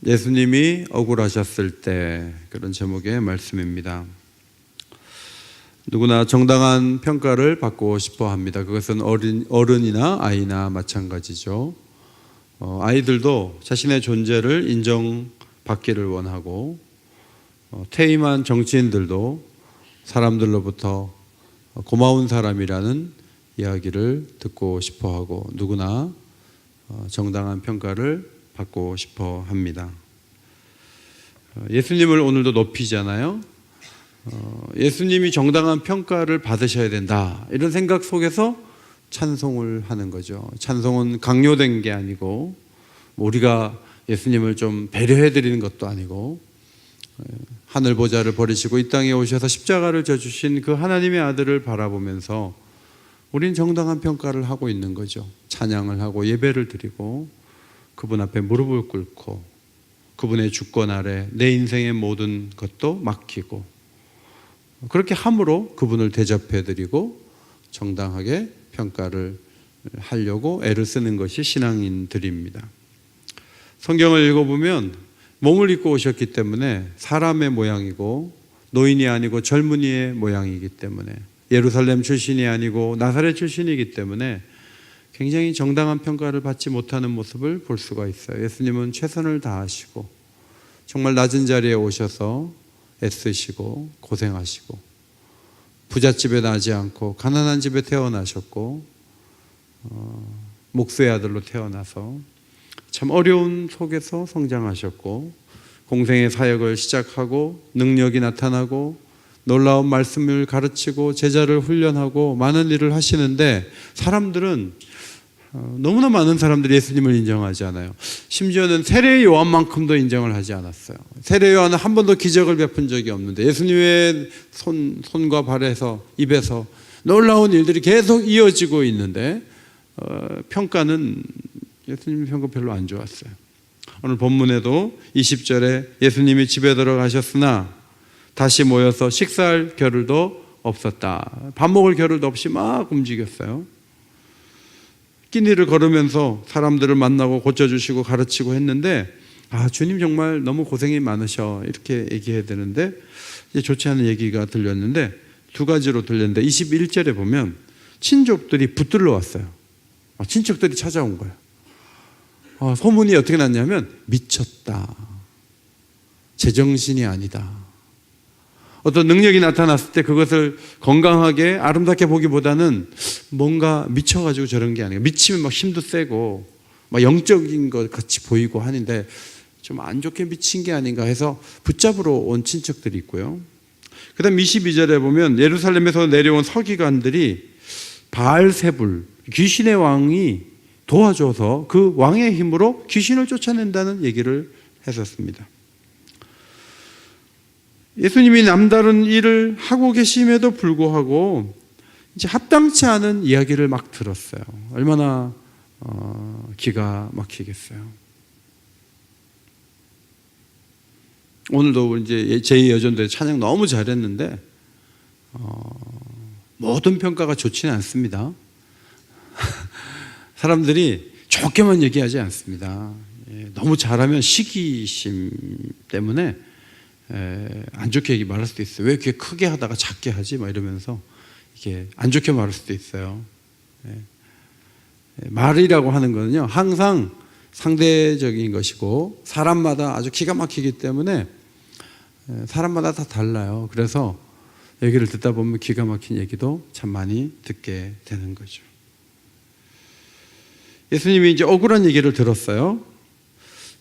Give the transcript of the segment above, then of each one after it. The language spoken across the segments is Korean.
예수님이 억울하셨을 때, 그런 제목의 말씀입니다. 누구나 정당한 평가를 받고 싶어 합니다. 그것은 어른이나 아이나 마찬가지죠. 아이들도 자신의 존재를 인정받기를 원하고, 퇴임한 정치인들도 사람들로부터 고마운 사람이라는 이야기를 듣고 싶어 하고, 누구나 정당한 평가를 받고 싶어 합니다. 예수님을 오늘도 높이잖아요. 예수님이 정당한 평가를 받으셔야 된다, 이런 생각 속에서 찬송을 하는 거죠. 찬송은 강요된 게 아니고, 우리가 예수님을 좀 배려해 드리는 것도 아니고, 하늘 보좌를 버리시고 이 땅에 오셔서 십자가를 져주신 그 하나님의 아들을 바라보면서 우린 정당한 평가를 하고 있는 거죠. 찬양을 하고 예배를 드리고 그분 앞에 무릎을 꿇고 그분의 주권 아래 내 인생의 모든 것도 맡기고, 그렇게 함으로 그분을 대접해드리고 정당하게 평가를 하려고 애를 쓰는 것이 신앙인들입니다. 성경을 읽어보면 몸을 입고 오셨기 때문에 사람의 모양이고, 노인이 아니고 젊은이의 모양이기 때문에, 예루살렘 출신이 아니고 나사렛 출신이기 때문에 굉장히 정당한 평가를 받지 못하는 모습을 볼 수가 있어요. 예수님은 최선을 다하시고 정말 낮은 자리에 오셔서 애쓰시고 고생하시고, 부잣집에 나지 않고 가난한 집에 태어나셨고, 목수의 아들로 태어나서 참 어려운 속에서 성장하셨고, 공생의 사역을 시작하고 능력이 나타나고 놀라운 말씀을 가르치고 제자를 훈련하고 많은 일을 하시는데, 사람들은 너무나 많은 사람들이 예수님을 인정하지 않아요. 심지어는 세례 요한만큼도 인정을 하지 않았어요. 세례 요한은 한 번도 기적을 베푼 적이 없는데 예수님의 손과 발에서, 입에서 놀라운 일들이 계속 이어지고 있는데, 평가는, 예수님 평가 별로 안 좋았어요. 오늘 본문에도 20절에 예수님이 집에 들어가셨으나 다시 모여서 식사할 겨를도 없었다. 밥 먹을 겨를도 없이 막 움직였어요. 끼니를 걸으면서 사람들을 만나고 고쳐주시고 가르치고 했는데, 주님 정말 너무 고생이 많으셔, 이렇게 얘기해야 되는데 이제 좋지 않은 얘기가 들렸는데, 두 가지로 들렸는데 21절에 보면 친족들이 붙들러 왔어요. 친척들이 찾아온 거예요. 소문이 어떻게 났냐면 미쳤다, 제정신이 아니다. 어떤 능력이 나타났을 때 그것을 건강하게 아름답게 보기보다는 뭔가 미쳐가지고 저런 게 아니에요. 미치면 막 힘도 세고 막 영적인 것 같이 보이고 하는데 좀 안 좋게 미친 게 아닌가 해서 붙잡으러 온 친척들이 있고요. 그 다음 22절에 보면 예루살렘에서 내려온 서기관들이 바알세불, 귀신의 왕이 도와줘서 그 왕의 힘으로 귀신을 쫓아낸다는 얘기를 했었습니다. 예수님이 남다른 일을 하고 계심에도 불구하고 이제 합당치 않은 이야기를 막 들었어요. 얼마나 기가 막히겠어요. 오늘도 이제 제2여전도에 찬양 너무 잘했는데 모든 평가가 좋지는 않습니다. 사람들이 좋게만 얘기하지 않습니다. 너무 잘하면 시기심 때문에 안 좋게 말할 수도 있어요. 왜 이렇게 크게 하다가 작게 하지? 막 이러면서 이게 안 좋게 말할 수도 있어요. 말이라고 하는 거는요, 항상 상대적인 것이고 사람마다 아주 기가 막히기 때문에 사람마다 다 달라요. 그래서 얘기를 듣다 보면 기가 막힌 얘기도 참 많이 듣게 되는 거죠. 예수님이 이제 억울한 얘기를 들었어요.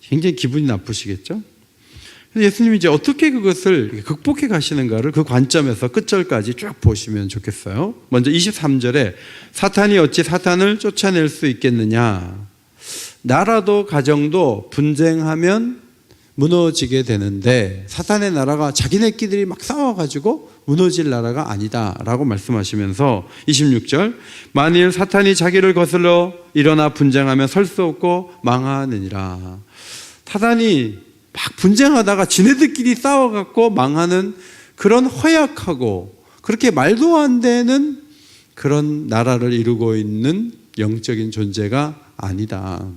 굉장히 기분이 나쁘시겠죠? 예수님이 이제 어떻게 그것을 극복해 가시는가를 그 관점에서 끝절까지 쭉 보시면 좋겠어요. 먼저 23절에 사탄이 어찌 사탄을 쫓아낼 수 있겠느냐. 나라도 가정도 분쟁하면 무너지게 되는데 사탄의 나라가 자기네끼리 막 싸워가지고 무너질 나라가 아니다 라고 말씀하시면서 26절 만일 사탄이 자기를 거슬러 일어나 분쟁하면 설 수 없고 망하느니라. 사탄이 막 분쟁하다가 지네들끼리 싸워갖고 망하는 그런 허약하고 그렇게 말도 안 되는 그런 나라를 이루고 있는 영적인 존재가 아니다.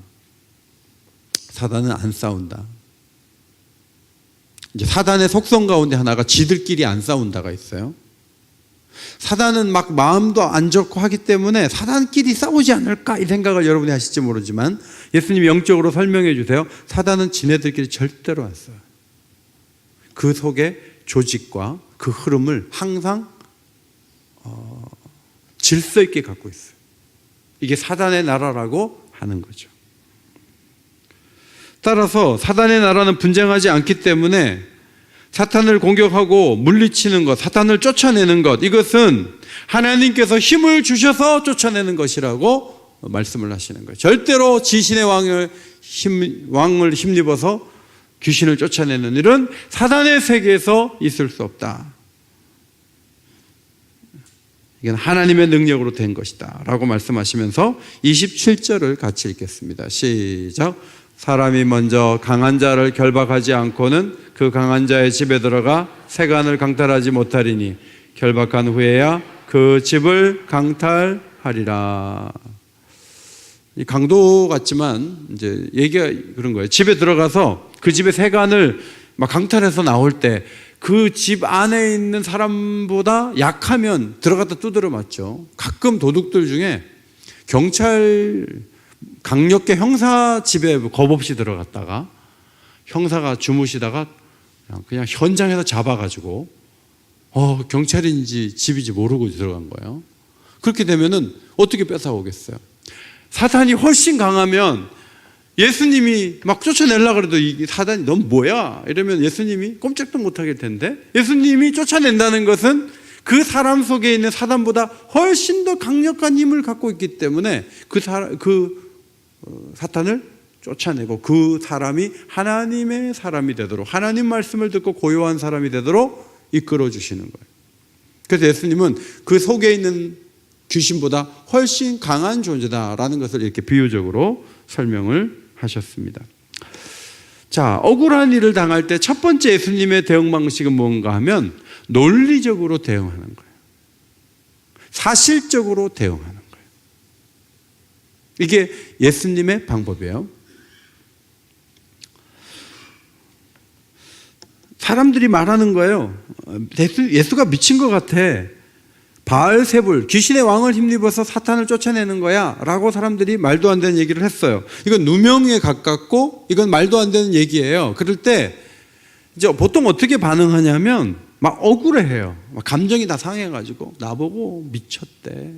사단은 안 싸운다. 이제 사단의 속성 가운데 하나가 지들끼리 안 싸운다가 있어요. 사단은 막 마음도 안 좋고 하기 때문에 사단끼리 싸우지 않을까 이 생각을 여러분이 하실지 모르지만 예수님이 영적으로 설명해 주세요. 사단은 지네들끼리 절대로 안 싸워요. 그 속에 조직과 그 흐름을 항상 질서 있게 갖고 있어요. 이게 사단의 나라라고 하는 거죠. 따라서 사단의 나라는 분쟁하지 않기 때문에 사탄을 공격하고 물리치는 것, 사탄을 쫓아내는 것, 이것은 하나님께서 힘을 주셔서 쫓아내는 것이라고 말씀을 하시는 거예요. 절대로 지신의 왕을 힘입어서 귀신을 쫓아내는 일은 사단의 세계에서 있을 수 없다. 이건 하나님의 능력으로 된 것이다 라고 말씀하시면서 27절을 같이 읽겠습니다. 시작. 사람이 먼저 강한 자를 결박하지 않고는 그 강한 자의 집에 들어가 세간을 강탈하지 못하리니 결박한 후에야 그 집을 강탈하리라. 이 강도 같지만 이제 얘기가 그런 거예요. 집에 들어가서 그 집의 세간을 막 강탈해서 나올 때 그 집 안에 있는 사람보다 약하면 들어갔다 두드려 맞죠. 가끔 도둑들 중에 경찰 강력계 형사 집에 겁 없이 들어갔다가 형사가 주무시다가 그냥 현장에서 잡아가지고 경찰인지 집인지 모르고 들어간 거예요. 그렇게 되면은 어떻게 뺏어오겠어요? 사탄이 훨씬 강하면 예수님이 막 쫓아내려고 해도 이 사단이 넌 뭐야? 이러면 예수님이 꼼짝도 못하게 될 텐데 예수님이 쫓아낸다는 것은 그 사람 속에 있는 사단보다 훨씬 더 강력한 힘을 갖고 있기 때문에 사탄을 쫓아내고 그 사람이 하나님의 사람이 되도록 하나님 말씀을 듣고 고요한 사람이 되도록 이끌어 주시는 거예요. 그래서 예수님은 그 속에 있는 귀신보다 훨씬 강한 존재다라는 것을 이렇게 비유적으로 설명을 하셨습니다. 자, 억울한 일을 당할 때 첫 번째 예수님의 대응 방식은 뭔가 하면 논리적으로 대응하는 거예요. 사실적으로 대응하는 거예요. 이게 예수님의 방법이에요. 사람들이 말하는 거예요. 예수가 미친 것 같아. 바알세불, 귀신의 왕을 힘입어서 사탄을 쫓아내는 거야 라고 사람들이 말도 안 되는 얘기를 했어요. 이건 누명에 가깝고 이건 말도 안 되는 얘기예요. 그럴 때 이제 보통 어떻게 반응하냐면 막 억울해해요. 막 감정이 다 상해가지고 나보고 미쳤대.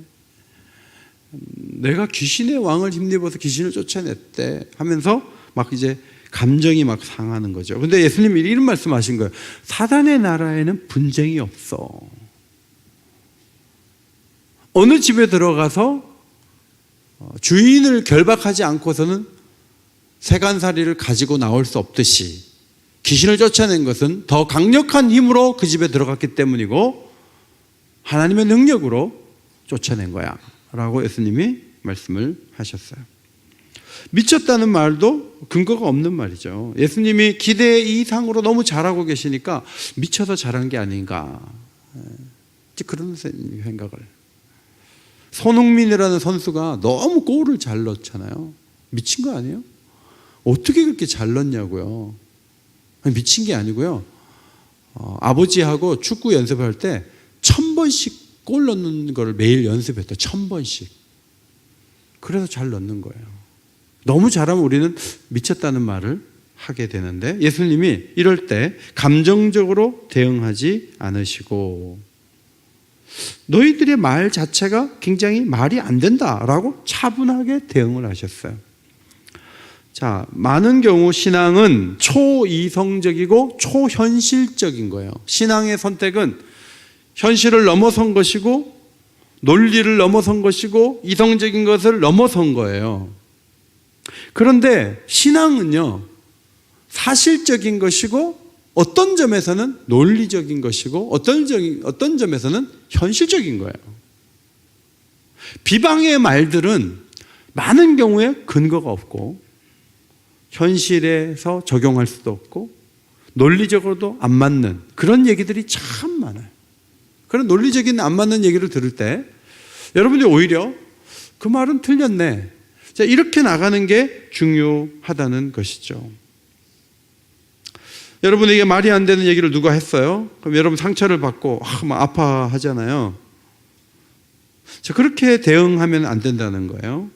내가 귀신의 왕을 힘입어서 귀신을 쫓아냈대 하면서 막 이제 감정이 막 상하는 거죠. 근데 예수님이 이런 말씀하신 거예요. 사단의 나라에는 분쟁이 없어. 어느 집에 들어가서 주인을 결박하지 않고서는 세간살이를 가지고 나올 수 없듯이 귀신을 쫓아낸 것은 더 강력한 힘으로 그 집에 들어갔기 때문이고 하나님의 능력으로 쫓아낸 거야 라고 예수님이 말씀을 하셨어요. 미쳤다는 말도 근거가 없는 말이죠. 예수님이 기대 이상으로 너무 잘하고 계시니까 미쳐서 잘한 게 아닌가 그런 생각을. 손흥민이라는 선수가 너무 골을 잘 넣잖아요. 미친 거 아니에요? 어떻게 그렇게 잘 넣냐고요. 미친 게 아니고요. 아버지하고 축구 연습할 때 1000번씩 골 넣는 걸 매일 연습했다. 1000번씩. 그래서 잘 넣는 거예요. 너무 잘하면 우리는 미쳤다는 말을 하게 되는데 예수님이 이럴 때 감정적으로 대응하지 않으시고 너희들의 말 자체가 굉장히 말이 안 된다라고 차분하게 대응을 하셨어요. 자, 많은 경우 신앙은 초이성적이고 초현실적인 거예요. 신앙의 선택은 현실을 넘어선 것이고 논리를 넘어선 것이고 이성적인 것을 넘어선 거예요. 그런데 신앙은요, 사실적인 것이고 어떤 점에서는 논리적인 것이고 어떤 점에서는 현실적인 거예요. 비방의 말들은 많은 경우에 근거가 없고 현실에서 적용할 수도 없고 논리적으로도 안 맞는 그런 얘기들이 참 많아요. 그런 논리적인 안 맞는 얘기를 들을 때 여러분들이 오히려 그 말은 틀렸네. 자, 이렇게 나가는 게 중요하다는 것이죠. 여러분에게 말이 안 되는 얘기를 누가 했어요? 그럼 여러분 상처를 받고 막 아파하잖아요. 자, 그렇게 대응하면 안 된다는 거예요.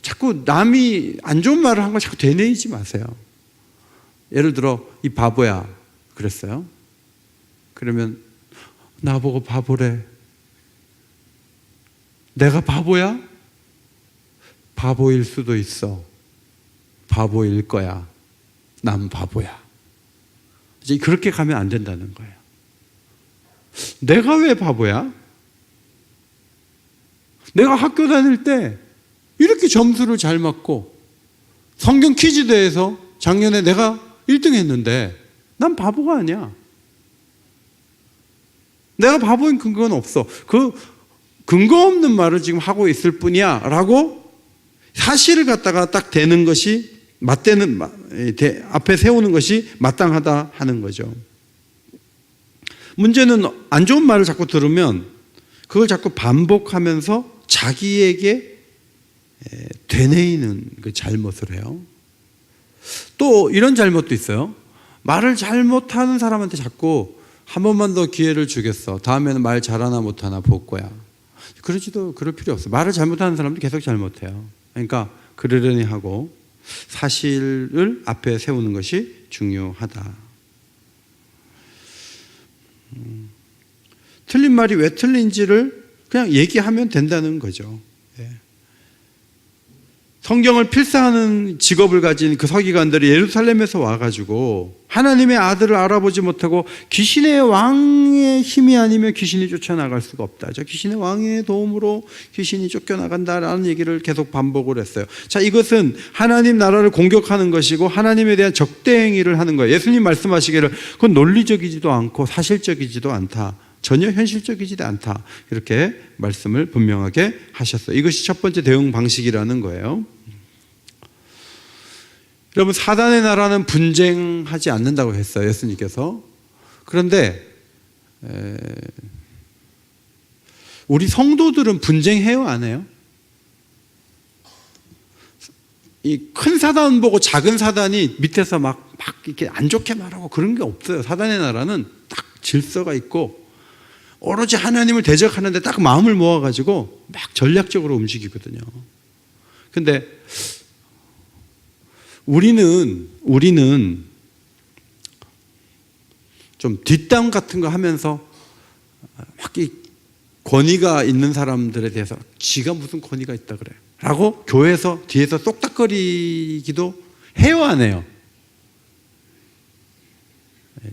자꾸 남이 안 좋은 말을 한 거 자꾸 되뇌이지 마세요. 예를 들어 이 바보야 그랬어요. 그러면 나보고 바보래. 내가 바보야? 바보일 수도 있어. 바보일 거야. 난 바보야. 이제 그렇게 가면 안 된다는 거예요. 내가 왜 바보야? 내가 학교 다닐 때 이렇게 점수를 잘 맞고 성경 퀴즈 대회에서 작년에 내가 1등 했는데 난 바보가 아니야. 내가 바보인 근거는 없어. 그 근거 없는 말을 지금 하고 있을 뿐이야 라고 사실을 갖다가 딱 대는 것이 맞대는, 앞에 세우는 것이 마땅하다 하는 거죠. 문제는 안 좋은 말을 자꾸 들으면 그걸 자꾸 반복하면서 자기에게 되뇌이는 그 잘못을 해요. 또 이런 잘못도 있어요. 말을 잘못하는 사람한테 자꾸 한 번만 더 기회를 주겠어. 다음에는 말 잘하나 못하나 볼 거야. 그럴 필요 없어요. 말을 잘못하는 사람도 계속 잘못해요. 그러니까 그러려니 하고 사실을 앞에 세우는 것이 중요하다. 틀린 말이 왜 틀린지를 그냥 얘기하면 된다는 거죠. 성경을 필사하는 직업을 가진 그 서기관들이 예루살렘에서 와가지고 하나님의 아들을 알아보지 못하고 귀신의 왕의 힘이 아니면 귀신이 쫓아나갈 수가 없다. 저 귀신의 왕의 도움으로 귀신이 쫓겨나간다라는 얘기를 계속 반복을 했어요. 자, 이것은 하나님 나라를 공격하는 것이고 하나님에 대한 적대 행위를 하는 거예요. 예수님 말씀하시기를 그건 논리적이지도 않고 사실적이지도 않다. 전혀 현실적이지도 않다. 이렇게 말씀을 분명하게 하셨어요. 이것이 첫 번째 대응 방식이라는 거예요. 여러분, 사단의 나라는 분쟁하지 않는다고 했어요, 예수님께서. 그런데 우리 성도들은 분쟁해요, 안 해요? 이 큰 사단 보고 작은 사단이 밑에서 막 이렇게 안 좋게 말하고 그런 게 없어요. 사단의 나라는 딱 질서가 있고 오로지 하나님을 대적하는데 딱 마음을 모아가지고 막 전략적으로 움직이거든요. 근데 우리는 좀 뒷담 같은 거 하면서 막 이 권위가 있는 사람들에 대해서 지가 무슨 권위가 있다 그래 라고 교회에서 뒤에서 똑딱거리기도 해요, 안 해요?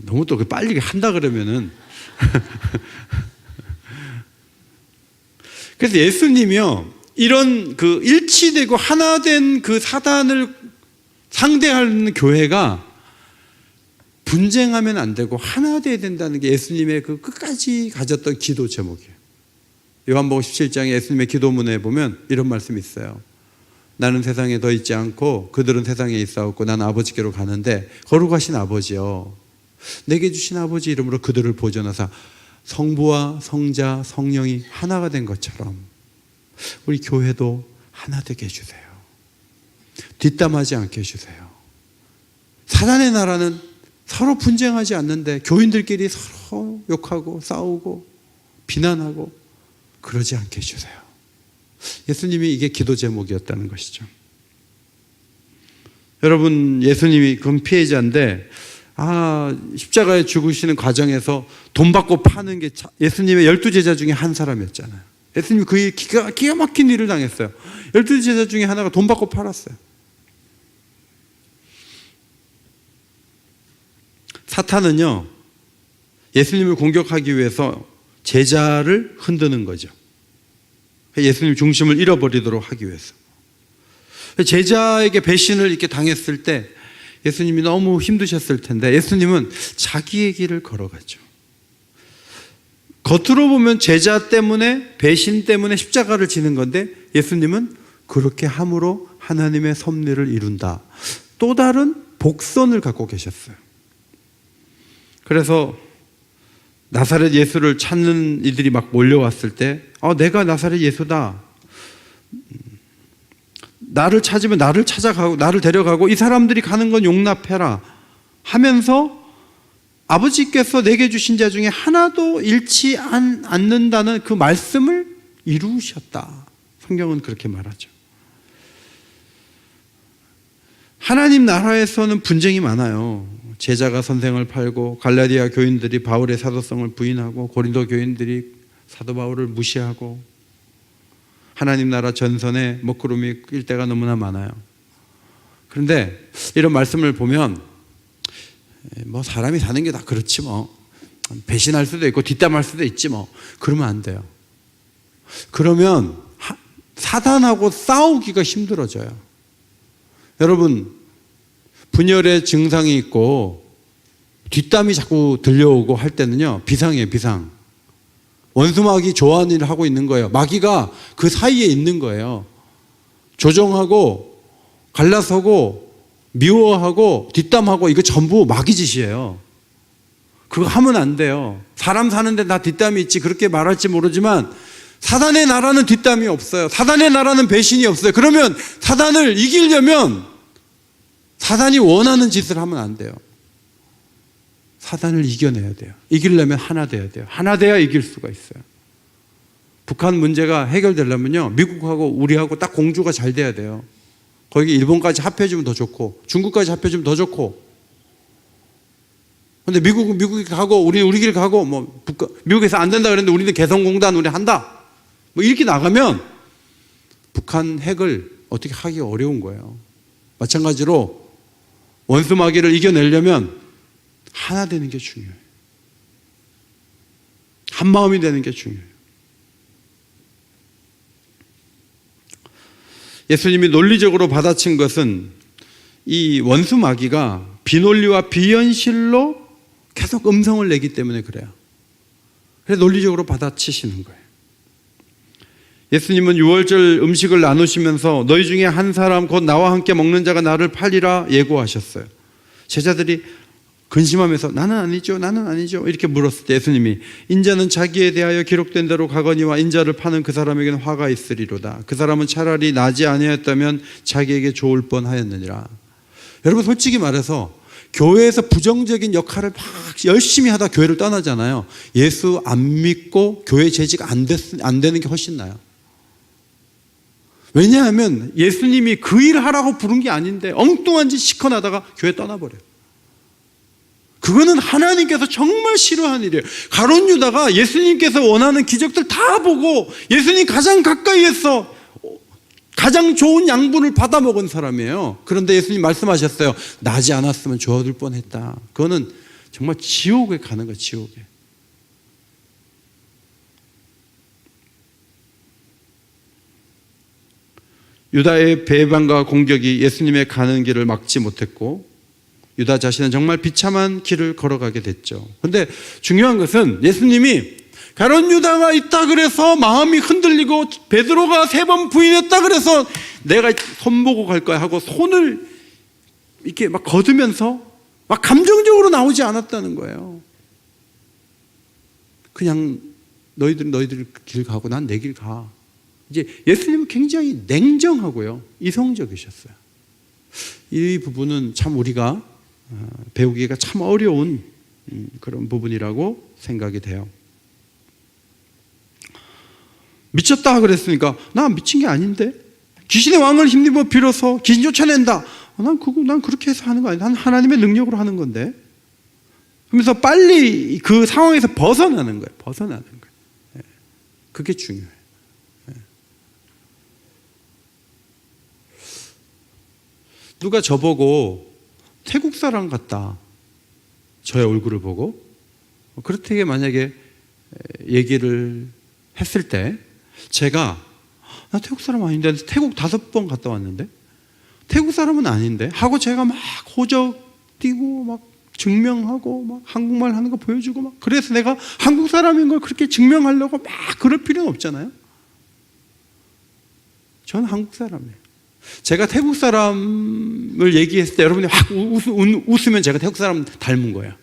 너무 또 빨리 한다 그러면은 그래서 예수님이요, 이런 그 일치되고 하나 된 그 사단을 상대하는 교회가 분쟁하면 안 되고 하나 돼야 된다는 게 예수님의 그 끝까지 가졌던 기도 제목이에요. 요한복음 17장에 예수님의 기도문에 보면 이런 말씀이 있어요. 나는 세상에 더 있지 않고 그들은 세상에 있사옵고 나는 아버지께로 가는데 거룩하신 아버지여, 내게 주신 아버지 이름으로 그들을 보존하사 성부와 성자 성령이 하나가 된 것처럼 우리 교회도 하나 되게 해주세요. 뒷담하지 않게 해주세요. 사단의 나라는 서로 분쟁하지 않는데 교인들끼리 서로 욕하고 싸우고 비난하고 그러지 않게 해주세요. 예수님이 이게 기도 제목이었다는 것이죠. 여러분, 예수님이 그건 피해자인데 십자가에 죽으시는 과정에서 돈 받고 파는 게 예수님의 12제자 중에 한 사람이었잖아요. 예수님이 그 기가 막힌 일을 당했어요. 12제자 중에 하나가 돈 받고 팔았어요. 사탄은요, 예수님을 공격하기 위해서 제자를 흔드는 거죠. 예수님 중심을 잃어버리도록 하기 위해서. 제자에게 배신을 이렇게 당했을 때 예수님이 너무 힘드셨을 텐데 예수님은 자기의 길을 걸어갔죠. 겉으로 보면 제자 때문에, 배신 때문에 십자가를 지는 건데 예수님은 그렇게 함으로 하나님의 섭리를 이룬다. 또 다른 복선을 갖고 계셨어요. 그래서 나사렛 예수를 찾는 이들이 막 몰려왔을 때 내가 나사렛 예수다. 나를 찾으면 나를 찾아가고 나를 데려가고 이 사람들이 가는 건 용납해라 하면서 아버지께서 내게 주신 자 중에 하나도 잃지 않는다는 그 말씀을 이루셨다. 성경은 그렇게 말하죠. 하나님 나라에서는 분쟁이 많아요. 제자가 선생을 팔고 갈라디아 교인들이 바울의 사도성을 부인하고 고린도 교인들이 사도 바울을 무시하고 하나님 나라 전선에 먹구름이 낄 때가 너무나 많아요. 그런데 이런 말씀을 보면 뭐 사람이 사는 게 다 그렇지 뭐 배신할 수도 있고 뒷담할 수도 있지 뭐 그러면 안 돼요. 그러면 사단하고 싸우기가 힘들어져요. 여러분 분열의 증상이 있고 뒷담이 자꾸 들려오고 할 때는요 비상이에요. 비상. 원수마귀 좋아하는 일을 하고 있는 거예요. 마귀가 그 사이에 있는 거예요. 조종하고 갈라서고 미워하고 뒷담하고 이거 전부 마귀 짓이에요. 그거 하면 안 돼요. 사람 사는데 다 뒷담이 있지 그렇게 말할지 모르지만 사단의 나라는 뒷담이 없어요. 사단의 나라는 배신이 없어요. 그러면 사단을 이기려면 사단이 원하는 짓을 하면 안 돼요. 사단을 이겨내야 돼요. 이기려면 하나 돼야 돼요. 하나 돼야 이길 수가 있어요. 북한 문제가 해결되려면요 미국하고 우리하고 딱 공조가 잘 돼야 돼요. 거기 일본까지 합해주면 더 좋고 중국까지 합해주면 더 좋고. 근데 미국은 미국이 가고 우리는 우리 길 가고 뭐 미국에서 안 된다 그랬는데 우리는 개성공단 우리 한다 뭐 이렇게 나가면 북한 핵을 어떻게 하기 어려운 거예요. 마찬가지로 원수 마귀를 이겨내려면 하나 되는 게 중요해요. 한 마음이 되는 게 중요해요. 예수님이 논리적으로 받아친 것은 이 원수 마귀가 비논리와 비현실로 계속 음성을 내기 때문에 그래요. 그래서 논리적으로 받아치시는 거예요. 예수님은 유월절 음식을 나누시면서 너희 중에 한 사람 곧 나와 함께 먹는 자가 나를 팔리라 예고하셨어요. 제자들이 근심하면서 나는 아니죠 나는 아니죠 이렇게 물었을 때 예수님이 인자는 자기에 대하여 기록된 대로 가거니와 인자를 파는 그 사람에게는 화가 있으리로다. 그 사람은 차라리 나지 아니하였다면 자기에게 좋을 뻔하였느니라. 여러분 솔직히 말해서 교회에서 부정적인 역할을 막 열심히 하다 교회를 떠나잖아요. 예수 안 믿고 교회 재직 안 되는 게 훨씬 나아요. 왜냐하면 예수님이 그 일을 하라고 부른 게 아닌데 엉뚱한 짓 시커나다가 교회 떠나버려요. 그거는 하나님께서 정말 싫어하는 일이에요. 가룟 유다가 예수님께서 원하는 기적들 다 보고 예수님 가장 가까이에서 가장 좋은 양분을 받아 먹은 사람이에요. 그런데 예수님 말씀하셨어요. 나지 않았으면 죽어들 뻔했다. 그거는 정말 지옥에 가는 거예요. 지옥에. 유다의 배반과 공격이 예수님의 가는 길을 막지 못했고 유다 자신은 정말 비참한 길을 걸어가게 됐죠. 그런데 중요한 것은 예수님이 가룟 유다가 있다 그래서 마음이 흔들리고 베드로가 3번 부인했다 그래서 내가 손보고 갈 거야 하고 손을 이렇게 막 거두면서 막 감정적으로 나오지 않았다는 거예요. 그냥 너희들 길 가고 난 내 길 가. 이제 예수님은 굉장히 냉정하고요 이성적이셨어요. 이 부분은 참 우리가 배우기가 참 어려운 그런 부분이라고 생각이 돼요. 미쳤다 그랬으니까 나 미친 게 아닌데 귀신의 왕을 힘입어 빌어서 귀신 쫓아낸다. 난 그렇게 해서 하는 거 아니야. 난 하나님의 능력으로 하는 건데. 그러면서 빨리 그 상황에서 벗어나는 거예요. 벗어나는 거예요. 그게 중요해요. 누가 저보고 태국 사람 같다. 저의 얼굴을 보고 그렇게 만약에 얘기를 했을 때 제가 나 태국 사람 아닌데 태국 5번 갔다 왔는데 태국 사람은 아닌데 하고 제가 막 호적 띄고 막 증명하고 막 한국말 하는 거 보여주고 막 그래서 내가 한국 사람인 걸 그렇게 증명하려고 막 그럴 필요는 없잖아요. 저는 한국 사람이에요. 제가 태국 사람을 얘기했을 때 여러분이 확 웃으면 제가 태국 사람 닮은 거예요.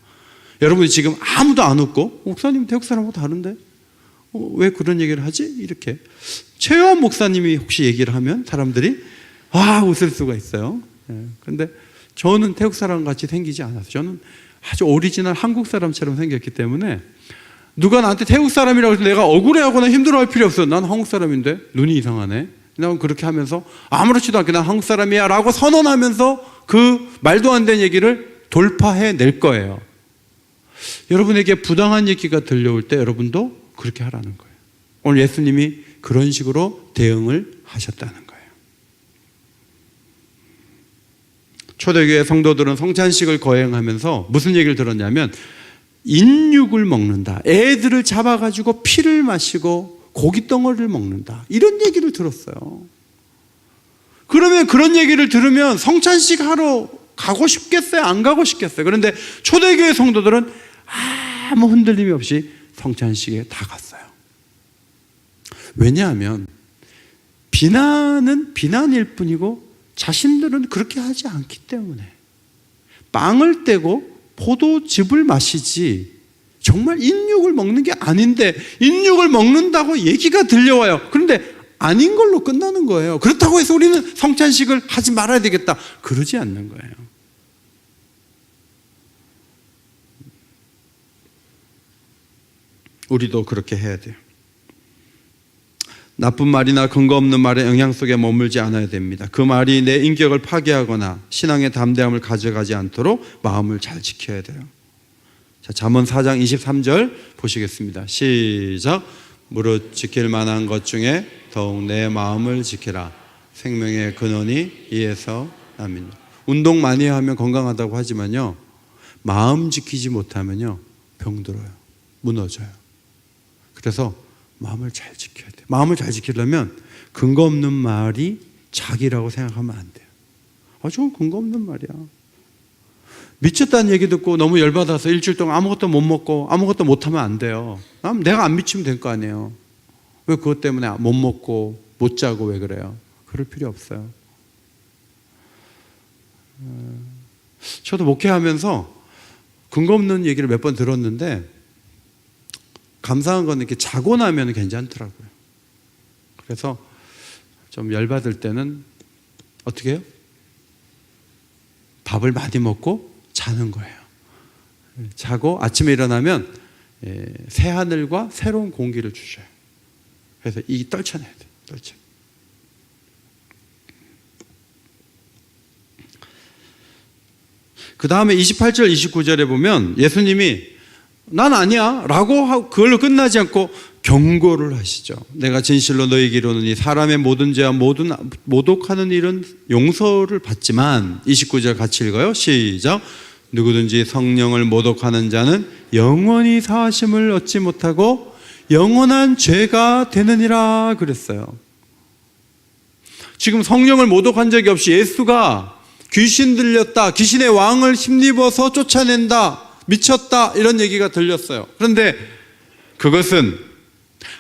여러분이 지금 아무도 안 웃고 목사님 태국 사람하고 다른데 왜 그런 얘기를 하지? 이렇게 최요한 목사님이 혹시 얘기를 하면 사람들이 웃을 수가 있어요. 그런데 저는 태국 사람 같이 생기지 않았어요. 저는 아주 오리지널 한국 사람처럼 생겼기 때문에 누가 나한테 태국 사람이라고 해서 내가 억울해하거나 힘들어할 필요 없어요. 난 한국 사람인데 눈이 이상하네. 난 그렇게 하면서 아무렇지도 않게 난 한국 사람이야 라고 선언하면서 그 말도 안 되는 얘기를 돌파해낼 거예요. 여러분에게 부당한 얘기가 들려올 때 여러분도 그렇게 하라는 거예요. 오늘 예수님이 그런 식으로 대응을 하셨다는 거예요. 초대교회 성도들은 성찬식을 거행하면서 무슨 얘기를 들었냐면 인육을 먹는다. 애들을 잡아가지고 피를 마시고 고기 덩어리를 먹는다. 이런 얘기를 들었어요. 그러면 그런 얘기를 들으면 성찬식 하러 가고 싶겠어요? 안 가고 싶겠어요? 그런데 초대교회 성도들은 아무 흔들림이 없이 성찬식에 다 갔어요. 왜냐하면 비난은 비난일 뿐이고 자신들은 그렇게 하지 않기 때문에 빵을 떼고 포도즙을 마시지 정말 인육을 먹는 게 아닌데 인육을 먹는다고 얘기가 들려와요. 그런데 아닌 걸로 끝나는 거예요. 그렇다고 해서 우리는 성찬식을 하지 말아야 되겠다. 그러지 않는 거예요. 우리도 그렇게 해야 돼요. 나쁜 말이나 근거 없는 말의 영향 속에 머물지 않아야 됩니다. 그 말이 내 인격을 파괴하거나 신앙의 담대함을 가져가지 않도록 마음을 잘 지켜야 돼요. 자, 잠언 4장 23절 보시겠습니다. 시작. 무릇 지킬 만한 것 중에 더욱 내 마음을 지키라. 생명의 근원이 이에서 남이니. 운동 많이 하면 건강하다고 하지만요, 마음 지키지 못하면요 병들어요. 무너져요. 그래서 마음을 잘 지켜야 돼요. 마음을 잘 지키려면 근거 없는 말이 자기라고 생각하면 안 돼요. 저건 근거 없는 말이야. 미쳤다는 얘기 듣고 너무 열받아서 일주일 동안 아무것도 못 먹고 아무것도 못하면 안 돼요. 내가 안 미치면 될 거 아니에요. 왜 그것 때문에 못 먹고 못 자고 왜 그래요? 그럴 필요 없어요. 저도 목회하면서 근거 없는 얘기를 몇 번 들었는데 감사한 건 이렇게 자고 나면 괜찮더라고요. 그래서 좀 열받을 때는 어떻게 해요? 밥을 많이 먹고 자는 거예요. 자고 아침에 일어나면 새하늘과 새로운 공기를 주셔요. 그래서 이 떨쳐내야 돼요. 떨쳐. 그 다음에 28절 29절에 보면 예수님이 난 아니야 라고 그걸로 끝나지 않고 경고를 하시죠. 내가 진실로 너희에게 이르노니 사람의 모든 죄와 모든 모독하는 일은 용서를 받지만 29절 같이 읽어요. 시작. 누구든지 성령을 모독하는 자는 영원히 사하심을 얻지 못하고 영원한 죄가 되느니라 그랬어요. 지금 성령을 모독한 적이 없이 예수가 귀신 들렸다, 귀신의 왕을 힘입어서 쫓아낸다, 미쳤다 이런 얘기가 들렸어요. 그런데 그것은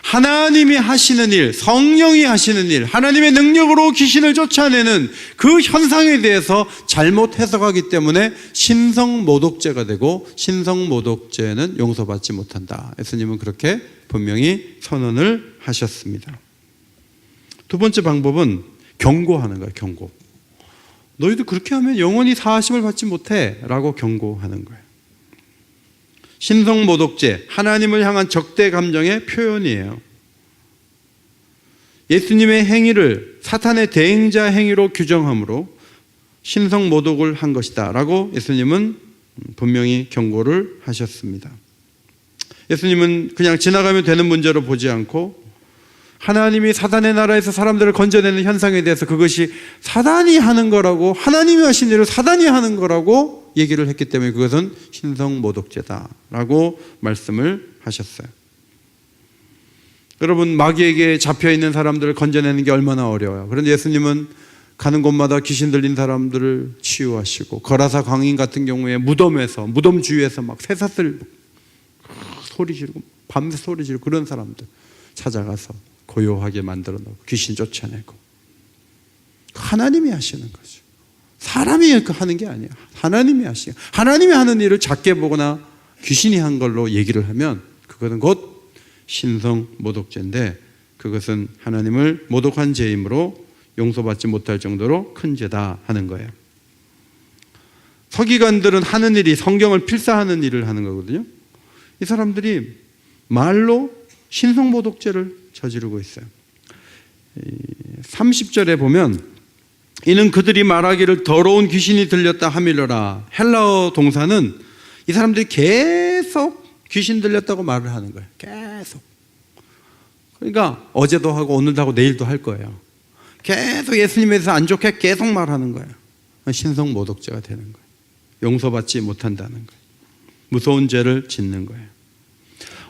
하나님이 하시는 일, 성령이 하시는 일, 하나님의 능력으로 귀신을 쫓아내는 그 현상에 대해서 잘못 해석하기 때문에 신성모독죄가 되고 신성모독죄는 용서받지 못한다. 예수님은 그렇게 분명히 선언을 하셨습니다. 두 번째 방법은 경고하는 거예요. 경고. 너희도 그렇게 하면 영원히 사하심을 받지 못해 라고 경고하는 거예요. 신성모독죄, 하나님을 향한 적대 감정의 표현이에요. 예수님의 행위를 사탄의 대행자 행위로 규정함으로 신성모독을 한 것이다 라고 예수님은 분명히 경고를 하셨습니다. 예수님은 그냥 지나가면 되는 문제로 보지 않고 하나님이 사단의 나라에서 사람들을 건져내는 현상에 대해서 그것이 사단이 하는 거라고, 하나님이 하신 일을 사단이 하는 거라고 얘기를 했기 때문에 그것은 신성모독죄다라고 말씀을 하셨어요. 여러분, 마귀에게 잡혀있는 사람들을 건져내는 게 얼마나 어려워요. 그런데 예수님은 가는 곳마다 귀신 들린 사람들을 치유하시고, 거라사 광인 같은 경우에 무덤에서, 무덤 주위에서 막 쇠사슬 소리 지르고 밤새 소리 지르고 그런 사람들 찾아가서 고요하게 만들어 놓고 귀신 쫓아내고. 하나님이 하시는 거죠. 사람이 하는 게 아니에요. 하나님이 하시는, 하나님이 하는 일을 작게 보거나 귀신이 한 걸로 얘기를 하면 그것은 곧 신성모독죄인데 그것은 하나님을 모독한 죄이므로 용서받지 못할 정도로 큰 죄다 하는 거예요. 서기관들은 하는 일이 성경을 필사하는 일을 하는 거거든요. 이 사람들이 말로 신성모독죄를 저지르고 있어요. 30절에 보면 이는 그들이 말하기를 더러운 귀신이 들렸다 하밀러라. 헬라어 동사는 이 사람들이 계속 귀신 들렸다고 말을 하는 거예요. 계속. 그러니까 어제도 하고 오늘도 하고 내일도 할 거예요. 계속 예수님에 대해서 안 좋게 계속 말하는 거예요. 신성모독죄가 되는 거예요. 용서받지 못한다는 거예요. 무서운 죄를 짓는 거예요.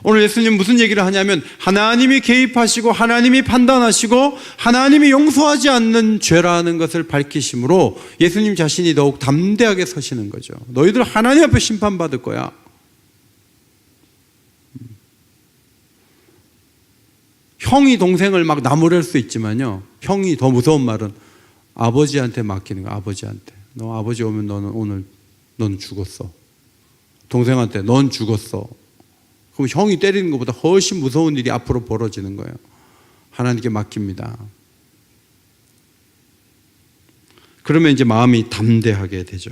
오늘 예수님 무슨 얘기를 하냐면 하나님이 개입하시고 하나님이 판단하시고 하나님이 용서하지 않는 죄라는 것을 밝히심으로 예수님 자신이 더욱 담대하게 서시는 거죠. 너희들 하나님 앞에 심판받을 거야. 형이 동생을 막 나무랄 수 있지만요, 형이 더 무서운 말은 아버지한테 맡기는 거야. 아버지한테. 너 아버지 오면 너는 죽었어. 동생한테 넌 죽었어. 그럼 형이 때리는 것보다 훨씬 무서운 일이 앞으로 벌어지는 거예요. 하나님께 맡깁니다. 그러면 이제 마음이 담대하게 되죠.